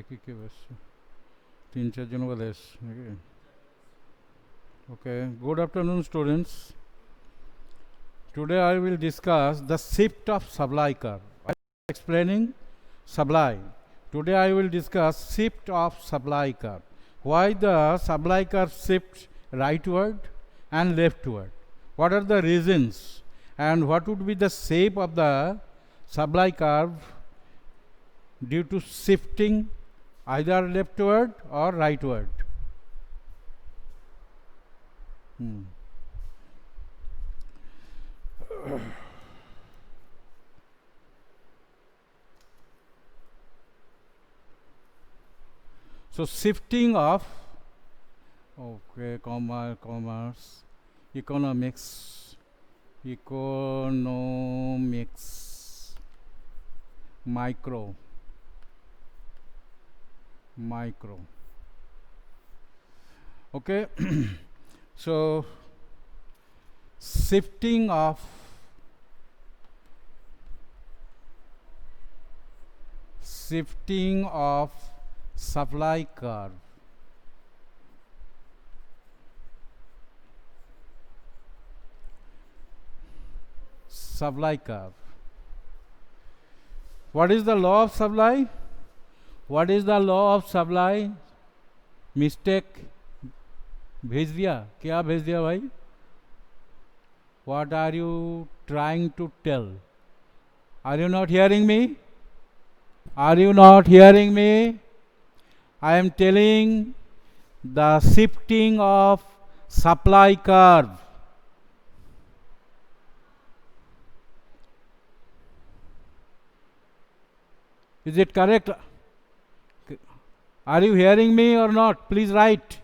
কি কেউ এসছে, 3-4 জন বলে এসছে নাকি? Okay, good afternoon students. Today I will discuss the shift of supply curve. I am explaining supply. Today I will discuss shift of supply curve. Why the supply curve shifts rightward and leftward? What are the reasons and what would be the shape of the supply curve due to shifting either leftward or rightward? So shifting of commerce, economics, micro. Okay. So shifting of supply curve. Supply curve. What is the law of supply? What is the law of supply? Mistake भेज दिया, क्या भेज दिया भाई? What are you trying to tell? Are you not hearing me? Are you not hearing me? I am telling the shifting of supply curve. Is it correct? Are you hearing me or not? Please write.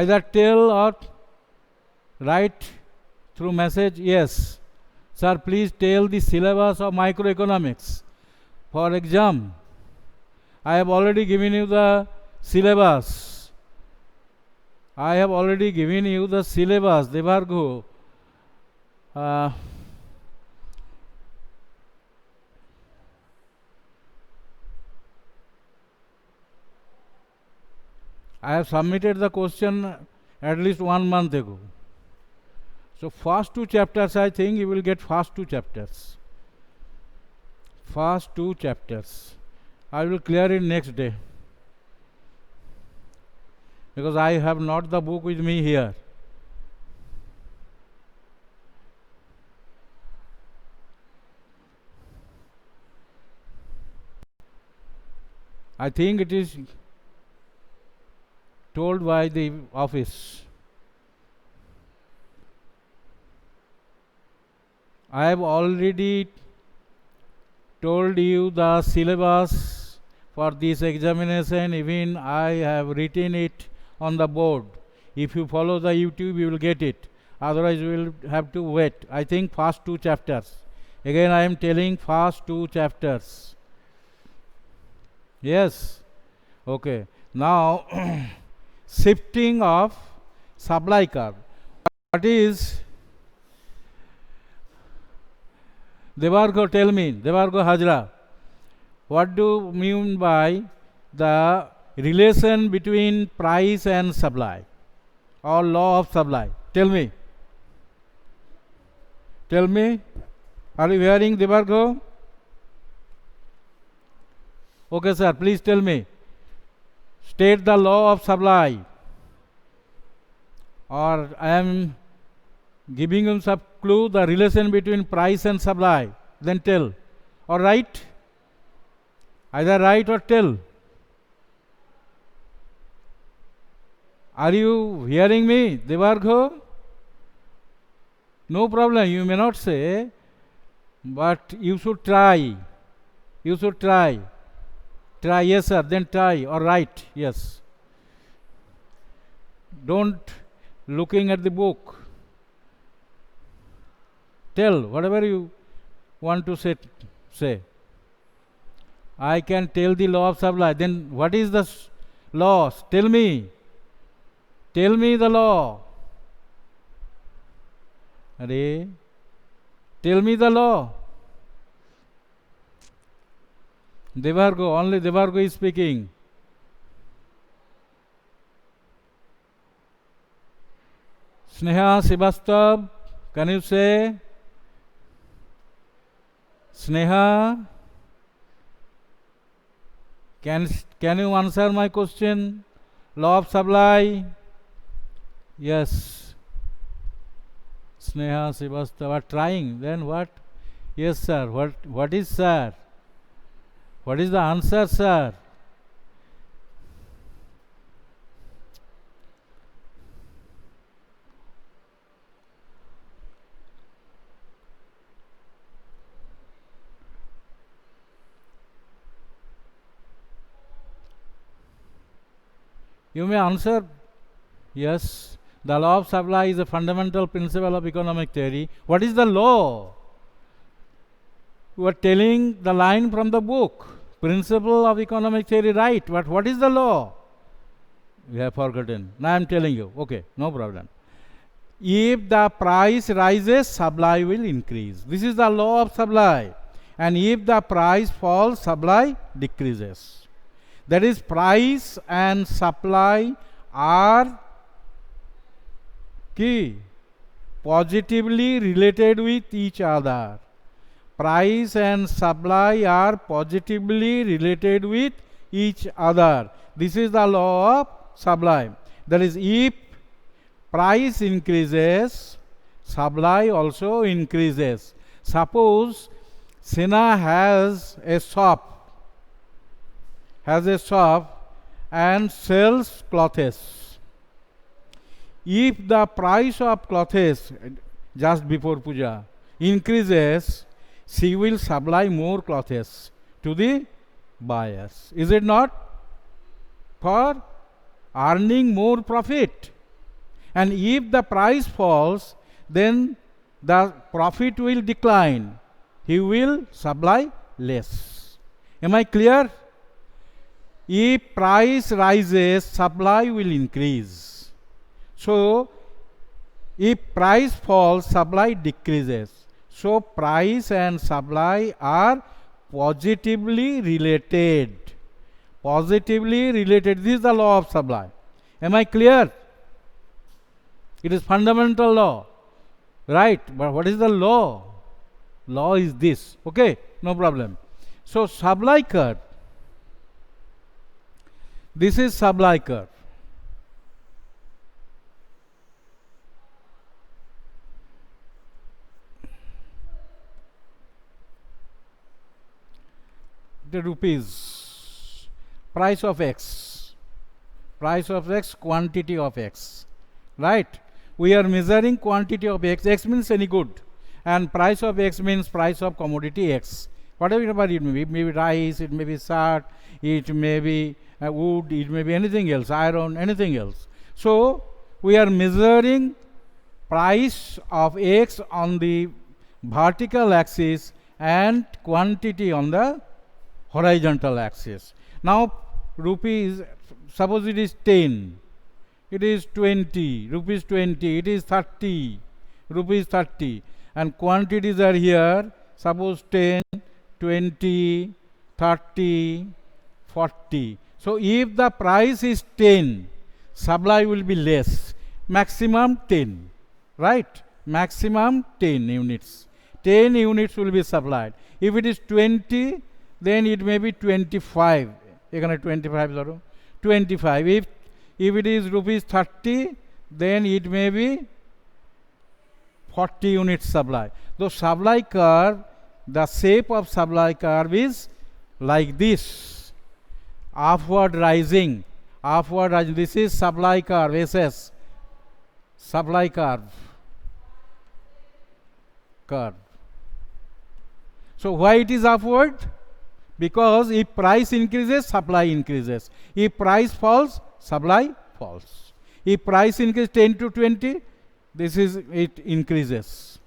Either tell or write through message. Yes. Sir, please tell the syllabus of microeconomics. For exam, I have already given you the syllabus. Devargo. I have submitted the question at least 1 month ago. So first 2 chapters, I think you will get first 2 chapters. First 2 chapters. I will clear it next day. Because I have not the book with me here. I think it is told by the office. I have already told you the syllabus for this examination. Even I have written it on the board. If you follow the YouTube, you will get it. Otherwise, you will have to wait. I think first 2 chapters. Again, I am telling first 2 chapters. Yes. Okay. Now, shifting of supply curve. What is? Devargo, tell me. Devargo Hajra. What do you mean by the relation between price and supply or law of supply? Tell me. Tell me. Are you hearing, Devargo? Okay, sir. Please tell me. State the law of supply. Or I am giving you some clue, the relation between price and supply. Then tell. Or write. Either write or tell. Are you hearing me, Devargo? No problem. You may not say, but you should try. You should try. Try, yes, sir. Then try or write. Yes. Don't looking at the book. Tell whatever you want to say. I can tell the law of supply. Then what is the law? Tell me. Tell me the law. Are, tell me the law. Devargo, only Devargo is speaking. Sneha Srivastav, can you say? Sneha, can you answer my question? Law of supply? Yes. Sneha Srivastav are trying. Then what? Yes, sir. What is, sir? What is the answer, sir? You may answer. Yes. The law of supply is a fundamental principle of economic theory. What is the law? You are telling the line from the book. Principle of economic theory, right? But what is the law? You have forgotten. Now I am telling you. Okay, no problem. If the price rises, supply will increase. This is the law of supply. And if the price falls, supply decreases. That is, price and supply are key, positively related with each other. Price and supply are positively related with each other. This is the law of supply. That is, if price increases, supply also increases. Suppose Sena has a shop and sells clothes. If the price of clothes just before puja increases, she will supply more clothes to the buyers. Is it not? For earning more profit. And if the price falls, then the profit will decline. He will supply less. Am I clear? If price rises, supply will increase. So, if price falls, supply decreases. So, price and supply are positively related. Positively related. This is the law of supply. Am I clear? It is fundamental law. Right? But what is the law? Law is this. Okay? No problem. So, supply curve. This is supply curve. The rupees, price of X, quantity of X, right? We are measuring quantity of X. X means any good, and price of X means price of commodity X. Whatever it may be rice, it may be shirt, it may be wood, it may be anything else, iron, anything else. So we are measuring price of X on the vertical axis and quantity on the horizontal axis. Now rupees, suppose it is 10, it is 20, rupees 20, it is 30, rupees 30, and quantities are here, suppose 10, 20, 30, 40. So if the price is 10, supply will be less, maximum 10, right? Maximum 10 units. 10 units will be supplied. If it is 20, then it may be 25. 25. 25. If it is rupees 30, then it may be 40 units supply. The supply curve, the shape of supply curve is like this. Upward rising. This is supply curve, SS. Supply curve. So why it is upward? Because if price increases, supply increases. If price falls, supply falls. If price increases 10 to 20, it increases.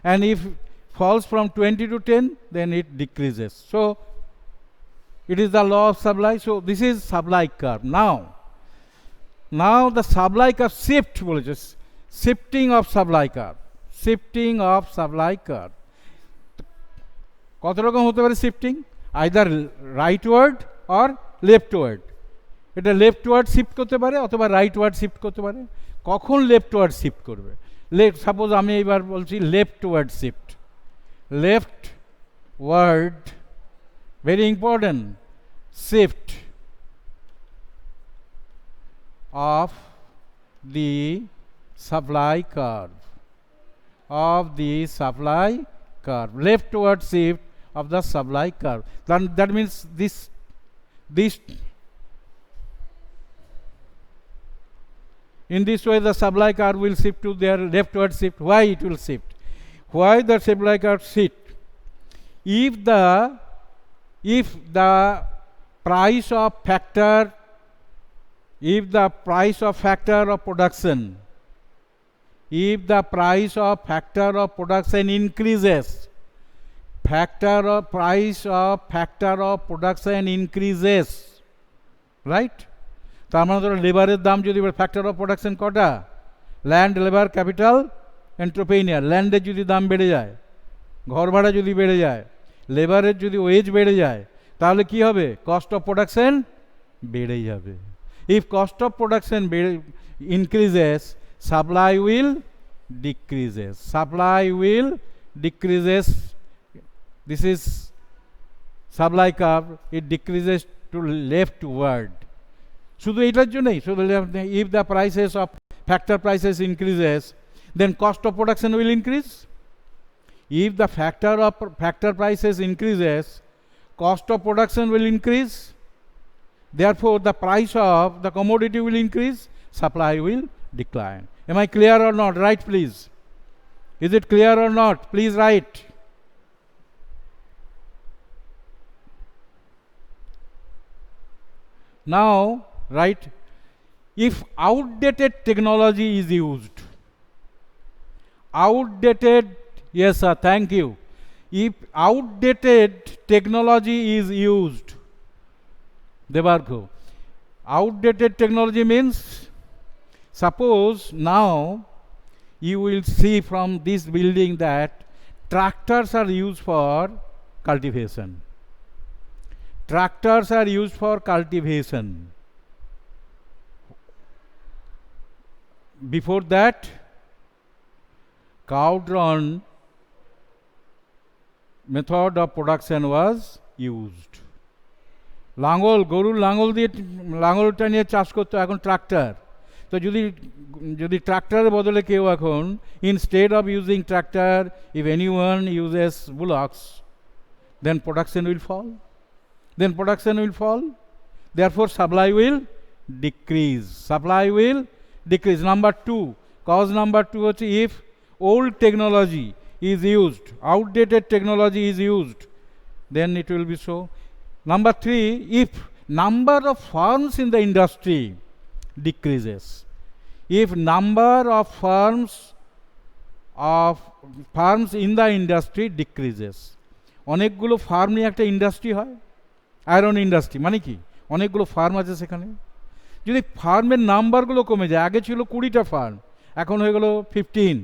And if falls from 20 to 10, then it decreases. So it is the law of supply. So this is supply curve. Now the supply curve shifting of supply curve. Shifting of supply curve. কত রকম হতে পারে shifting? either rightward or leftward. এটা leftward shift করতে পারে অথবা rightward shift করতে পারে। কখন leftward শিফট করবে? সাপোজ আমি এবার বলছি leftward shift, leftward, very important, shift of the supply curve, of the supply curve, leftward shift of the supply curve. Then that means this in this way the supply curve will shift to their leftward shift. Why it will shift? Why the supply curve shift? If the price of factor of production, if the price of factor of production increases, price of factor of production increases, right? তার মানে ধরো লেবারের দাম যদি factor of production কটা? Land, labour, capital, entrepreneur. ল্যান্ডের যদি দাম বেড়ে যায়, ঘর ভাড়া যদি বেড়ে যায়, লেবারের যদি ওয়েজ বেড়ে যায়, তাহলে কি হবে? কস্ট অফ প্রোডাকশন বেড়ে যাবে। If cost of production increases, supply will decreases. Supply will decreases. This is supply curve. It decreases to leftward. শুধু এটার জন্যই, শুধু if the prices of factor prices increases, then cost of production will increase. If the factor prices increases, cost of production will increase. Therefore, the price of the commodity will increase, supply will decline. Am I clear or not? Write please. Is it clear or not? Please write. Now, write, if outdated technology is used, yes sir, thank you. If outdated technology is used, Debarko, outdated technology means, suppose now you will see from this building that tractors are used for cultivation. Tractors are used for cultivation. Before that, cow-drawn method of production was used. লাঙ্গল, গরুর লাঙ্গল দিয়ে লাঙ্গলটা নিয়ে চাষ করতো, এখন tractor. তো যদি ট্রাক্টরের বদলে কেউ এখন, instead of using tractor, if anyone uses bullocks, then production will fall. Therefore, supply will decrease. Number 2, cause number 2 হচ্ছে if old technology is used, outdated technology is used, then it will be so. Number 3, if number of firms in the industry decreases. If number of firms in the industry decreases. অনেকগুলো farm নিয়ে একটা industry হয়, iron industry, মানে কি অনেকগুলো farm আছে সেখানে। যদি ফার্মের নাম্বারগুলো কমে যায়, আগে ছিল 20টা ফার্ম, এখন হয়ে গেল 15,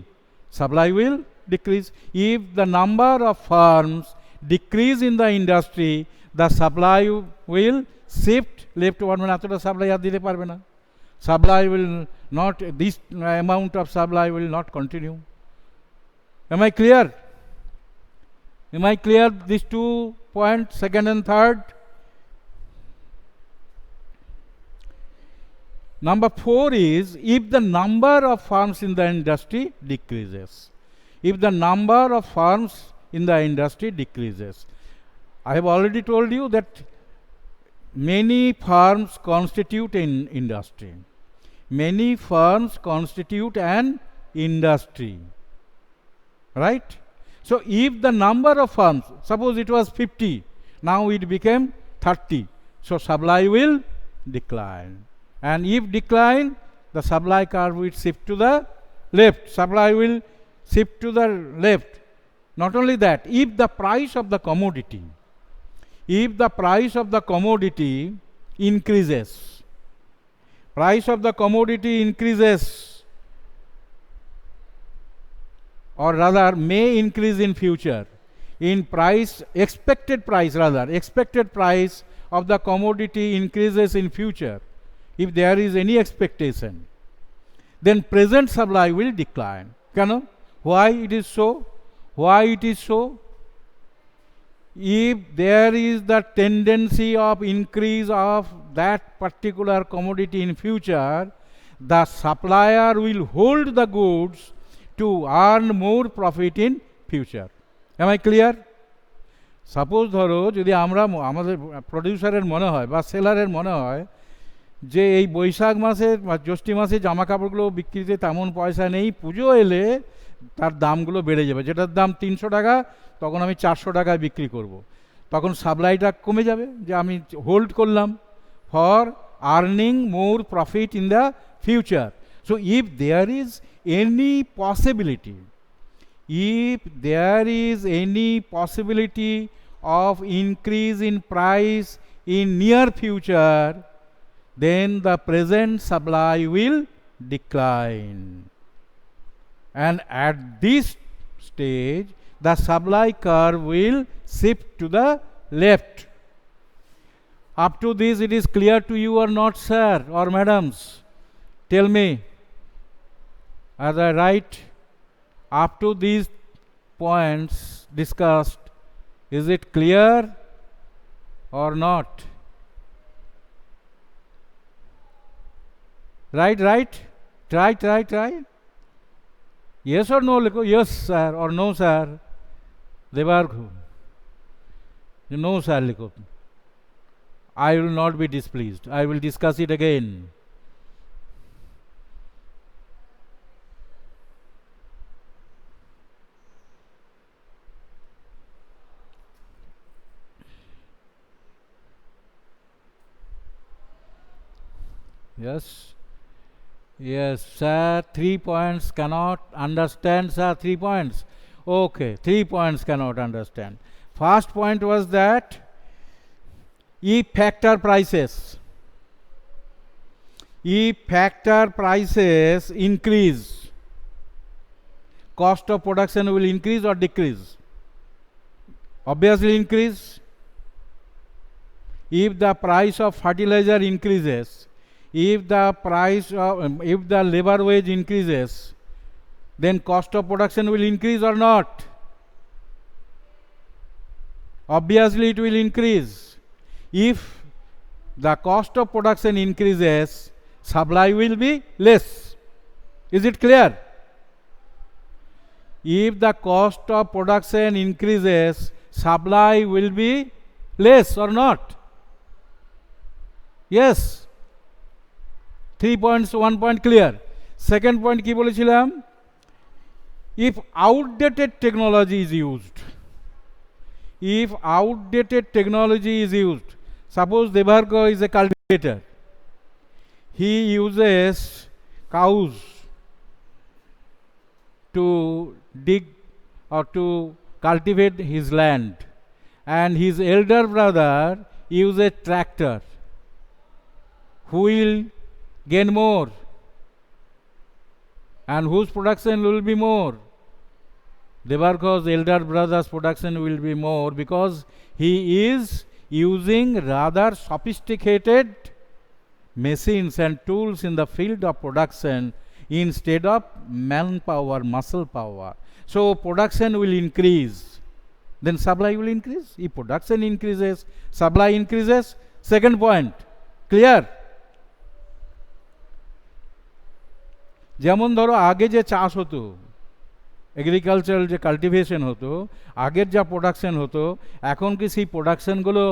supply will decrease. If the number of firms decrease in the industry, the supply will shift leftward. মানে এতটা সাপ্লাই আর দিতে পারবে না, supply will not, this amount of supply will not continue. Am I clear? These 2 points, second and third? Number 4 is if the number of firms in the industry decreases. If the number of firms in the industry decreases. I have already told you that many firms constitute an industry. Many firms constitute an industry. Right? So, if the number of firms, suppose it was 50, now it became 30. So, supply will decline. And if decline, the supply curve will shift to the left. Supply will shift to the left. Not only that, if the price of the commodity increases, or rather may increase in future, in price, expected price of the commodity increases in future, if there is any expectation, then present supply will decline. Why it is so? Why it is so? If there is the tendency of increase of that particular commodity in future, the supplier will hold the goods to earn more profit in future. Am I clear? Suppose ধরো যদি আমরা আমাদের প্রডিউসারের মনে হয় বা সেলারের মনে হয় যে এই বৈশাখ মাসে বা জ্যৈষ্ঠ মাসে জামা কাপড়গুলো বিক্রিতে তেমন পয়সা নেই, পুজো এলে তার দামগুলো বেড়ে যাবে, যেটার দাম 300 টাকা তখন আমি 400 টাকায় বিক্রি করব, তখন সাপ্লাইটা কমে যাবে, যে আমি হোল্ড করলাম for earning more profit in the future. So if there is any possibility of increase in price in near future, then the present supply will decline, and at this stage the supply curve will shift to the left. Up to this it is clear to you or not, sir or madams? Tell me, as I write, up to these points discussed, is it clear or not? Right? Try. Yes or no? Yes, sir, or no, sir. Debarko. No, sir. I will not be displeased. I will discuss it again. Yes, sir. 3 points cannot understand, sir. 3 points. Okay, 3 points cannot understand. First point was that if factor prices increase, cost of production will increase or decrease? Obviously increase. If the price of fertilizer increases, if the labor wage increases, then cost of production will increase or not? Obviously it will increase. If the cost of production increases, supply will be less. Is it clear? If the cost of production increases, supply will be less or not? Yes. 3 points, 1 point clear. Second point কি বলেছিলাম? If outdated technology is used, suppose Debarko is a cultivator, he uses cows to dig or to cultivate his land, and his elder brother uses tractor. Who will gain more, and whose production will be more? Debarko's elder brother's production will be more because he is using rather sophisticated machines and tools in the field of production instead of manpower, muscle power. So production will increase, then supply will increase. If production increases, supply increases. Second point, clear? যেমন ধরো আগে যে চাষ হতো, agricultural যে cultivation হতো, আগের যা প্রোডাকশন হতো, এখন কি সেই প্রোডাকশনগুলো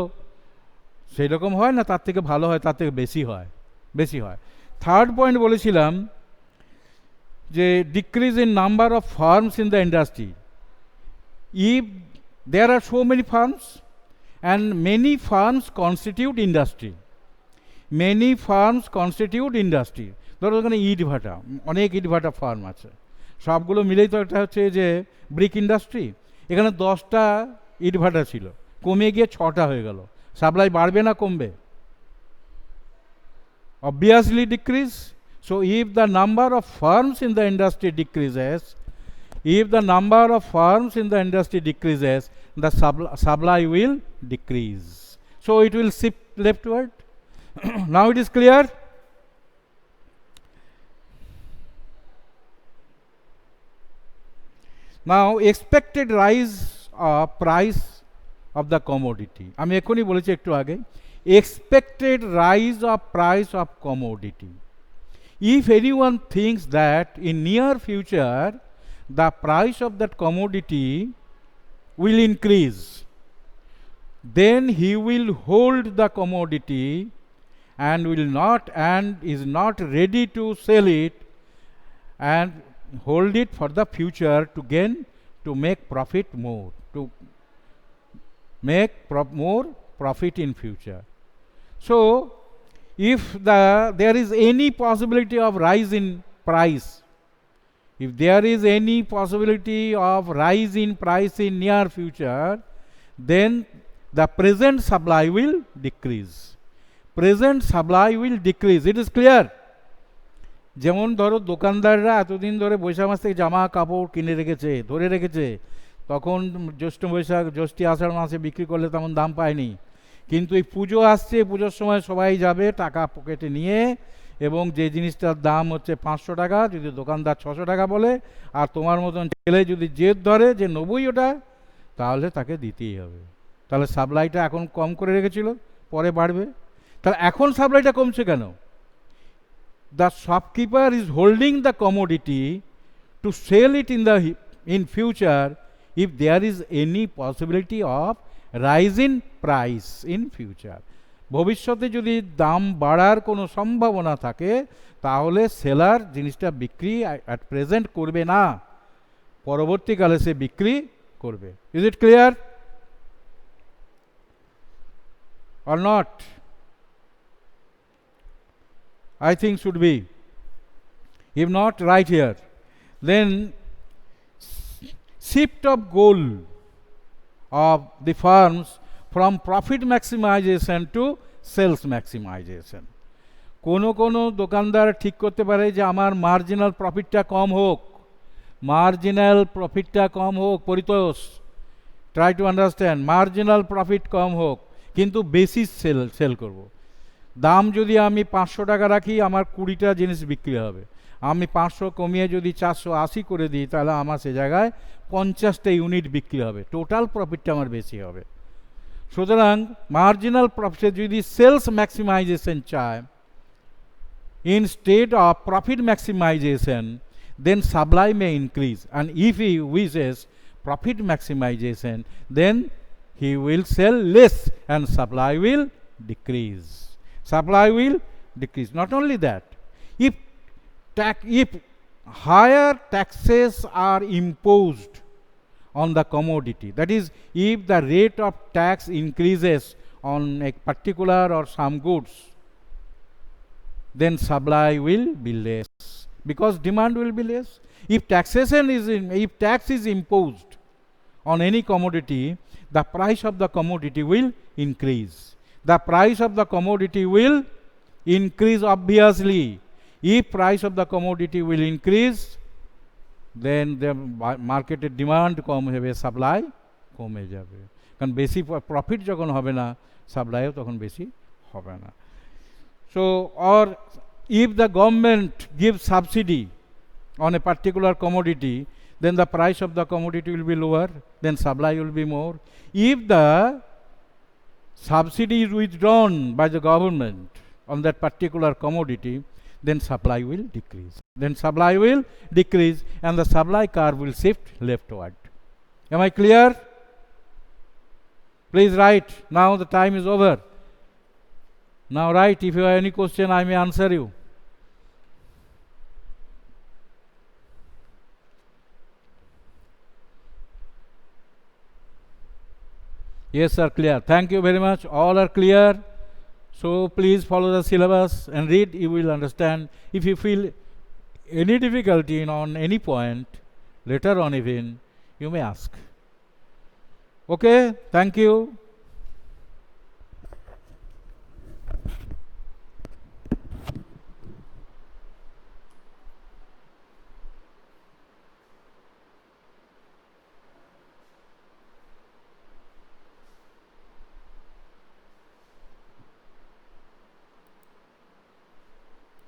সেই রকম হয় না তার থেকে ভালো হয়, তার থেকে বেশি হয়? থার্ড পয়েন্ট বলেছিলাম যে decrease in number of firms in the industry. If there are so many firms and many firms constitute industry, ধরো ওখানে ইটভাটা, অনেক ইটভাটা ফার্ম আছে, সবগুলো মিলেই তো এটা হচ্ছে যে ব্রিক ইন্ডাস্ট্রি। এখানে 10টা ইটভাটা ছিল, কমে গিয়ে 6টা হয়ে গেল, সাপ্লাই বাড়বে না কমবে? Obviously decrease. So if the number of firms in the industry decreases, the supply will decrease. So it will shift leftward. Now it is clear? Now expected rise of price of the commodity. আমি এখনই বলেছি একটু আগে, expected rise of price of commodity. If anyone thinks that in near future the price of that commodity will increase, then he will hold the commodity and is not ready to sell it and hold it for the future to make profit more, to make more profit in future. So if there is any possibility of rise in price, if there is any possibility of rise in price in near future, then the present supply will decrease. Present supply will decrease. It is clear? যেমন ধরো দোকানদাররা এতদিন ধরে বৈশাখ মাস থেকে জামা কাপড় কিনে রেখেছে, ধরে রেখেছে, তখন জ্যৈষ্ঠী আষাঢ় মাসে বিক্রি করলে তেমন দাম পায়নি, কিন্তু এই পুজো আসছে, পুজোর সময় সবাই যাবে টাকা পকেটে নিয়ে, এবং যে জিনিসটার দাম হচ্ছে 500 টাকা, যদি দোকানদার 600 টাকা বলে, আর তোমার মতন ছেলে যদি জেদ ধরে যে 90 ওটা, তাহলে তাকে দিতেই হবে। তাহলে সাপ্লাইটা এখন কম করে রেখেছিল, পরে বাড়বে। তাহলে এখন সাপ্লাইটা কমছে কেন? The shopkeeper is holding the commodity to sell it in future if there is any possibility of rise in price in future. ভবিষ্যতে যদি দাম বাড়ার কোনো সম্ভাবনা থাকে, তাহলে সেলার জিনিসটা বিক্রি at present করবে না, পরবর্তীকালে সে বিক্রি করবে। Is it clear or not? I think should be. If not, right here. Then shift of goal of the firms from profit maximization to sales maximization. কোনো দোকানদার ঠিক করতে পারে যে আমার মার্জিনাল প্রফিটটা কম হোক, মার্জিনাল প্রফিটটা কম হোক, Paritosh, try to understand, marginal profit কম হোক, কিন্তু বেশি সেল করব। দাম যদি আমি 500 টাকা রাখি, আমার 20টা জিনিস বিক্রি হবে। আমি 500 কমিয়ে যদি 480 করে দিই, তাহলে আমার সে জায়গায় 50টা ইউনিট বিক্রি হবে, টোটাল প্রফিটটা আমার বেশি হবে। সুতরাং মার্জিনাল প্রফিটে যদি সেলস ম্যাক্সিমাইজেশন চায় instead of profit maximization, then supply may increase, and if he wishes profit maximization, then he will sell less and supply will decrease. Supply will decrease. Not only that, if higher taxes are imposed on the commodity, that is, if the rate of tax increases on a particular or some goods, then supply will be less, because demand will be less. If tax is imposed on any commodity, the price of the commodity will increase. The price of the commodity will increase obviously. If price of the commodity will increase, then the market demand কম হবে, supply কমে যাবে, কারণ বেশি profit যখন হবে না, সাপ্লাইও তখন বেশি হবে না। So, or if the government gives subsidy on a particular commodity, then the price of the commodity will be lower, then supply will be more. If the subsidy is withdrawn by the government on that particular commodity, then supply will decrease. Then supply will decrease and the supply curve will shift leftward. Am I clear? Please write. Now the time is over. Now write. If you have any question, I may answer you. Yes, sir, clear. Thank you very much. All are clear. So please follow the syllabus and read. You will understand. If you feel any difficulty on any point, later on even, you may ask. Okay, thank you.